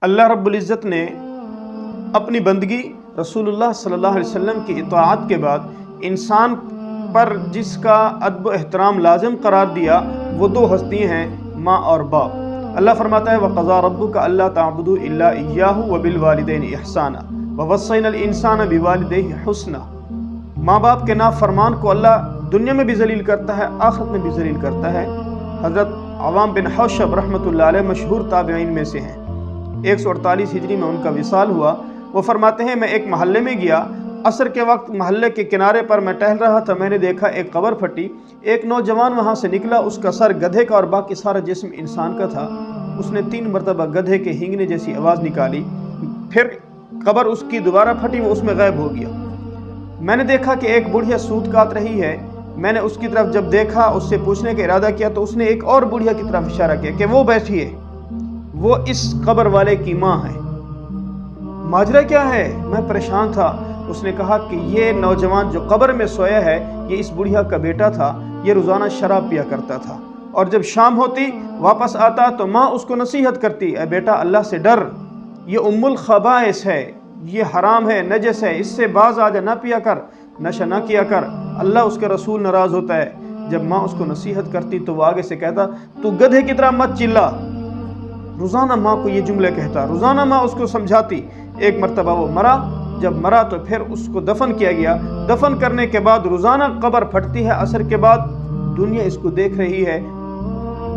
اللہ رب العزت نے اپنی بندگی رسول صلی اللہ علیہ وسلم کی اطاعت کے بعد انسان پر جس کا ادب و احترام لازم قرار دیا وہ دو ہستی ہیں، ماں اور باپ۔ اللہ فرماتا ہے وَقَضَىٰ رَبُّكَ أَلَّا تَعْبُدُوا إِلَّا إِيَّاهُ وَبِالْوَالِدَيْنِ إِحْسَانًا وَوَصَّيْنَا الْإِنسَانَ بِوَالِدَيْهِ حُسْنًا۔ ماں باپ کے نافرمان کو اللہ دنیا میں بھی ذلیل کرتا ہے، آخرت میں بھی ذلیل کرتا ہے۔ حضرت عوام بن حوشب رحمۃ اللہ علیہ مشہور تابعین میں سے ہیں، 148 ہجری میں ان کا وصال ہوا۔ وہ فرماتے ہیں میں ایک محلے میں گیا، عصر کے وقت محلے کے کنارے پر میں ٹہل رہا تھا، میں نے دیکھا ایک قبر پھٹی، ایک نوجوان وہاں سے نکلا، اس کا سر گدھے کا اور باقی سارا جسم انسان کا تھا۔ اس نے 3 مرتبہ گدھے کے ہینگنے جیسی آواز نکالی، پھر قبر اس کی دوبارہ پھٹی، وہ اس میں غائب ہو گیا۔ میں نے دیکھا کہ ایک بڑھیا سود کاٹ رہی ہے، میں نے اس کی طرف جب دیکھا، اس سے پوچھنے کا ارادہ کیا تو اس نے ایک اور بڑھیا کی طرف اشارہ کیا کہ وہ بیٹھی ہے، وہ اس قبر والے کی ماں ہے۔ ماجرا کیا ہے؟ میں پریشان تھا۔ اس نے کہا کہ یہ نوجوان جو قبر میں سویا ہے یہ اس بڑھیا کا بیٹا تھا، یہ روزانہ شراب پیا کرتا تھا اور جب شام ہوتی واپس آتا تو ماں اس کو نصیحت کرتی، اے بیٹا اللہ سے ڈر، یہ ام الخبائث ہے، یہ حرام ہے، نجس ہے، اس سے باز آ جا، نہ پیا کر، نشہ نہ کیا کر، اللہ اس کے رسول ناراض ہوتا ہے۔ جب ماں اس کو نصیحت کرتی تو وہ آگے سے کہتا تو گدھے کی طرح مت چلا۔ روزانہ ماں کو یہ جملے کہتا، روزانہ ماں اس کو سمجھاتی۔ ایک مرتبہ وہ مرا، جب مرا تو پھر اس کو دفن کیا گیا۔ دفن کرنے کے بعد روزانہ قبر پھٹتی ہے، عصر کے بعد دنیا اس کو دیکھ رہی ہے،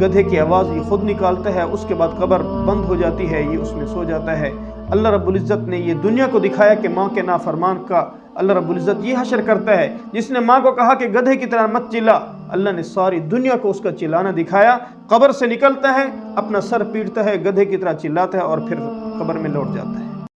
گدھے کی آواز یہ خود نکالتا ہے، اس کے بعد قبر بند ہو جاتی ہے، یہ اس میں سو جاتا ہے۔ اللہ رب العزت نے یہ دنیا کو دکھایا کہ ماں کے نافرمان کا اللہ رب العزت یہ حشر کرتا ہے۔ جس نے ماں کو کہا کہ گدھے کی طرح مت چلا، اللہ نے ساری دنیا کو اس کا چلانا دکھایا۔ قبر سے نکلتا ہے، اپنا سر پیٹتا ہے، گدھے کی طرح چلاتا ہے اور پھر قبر میں لوٹ جاتا ہے۔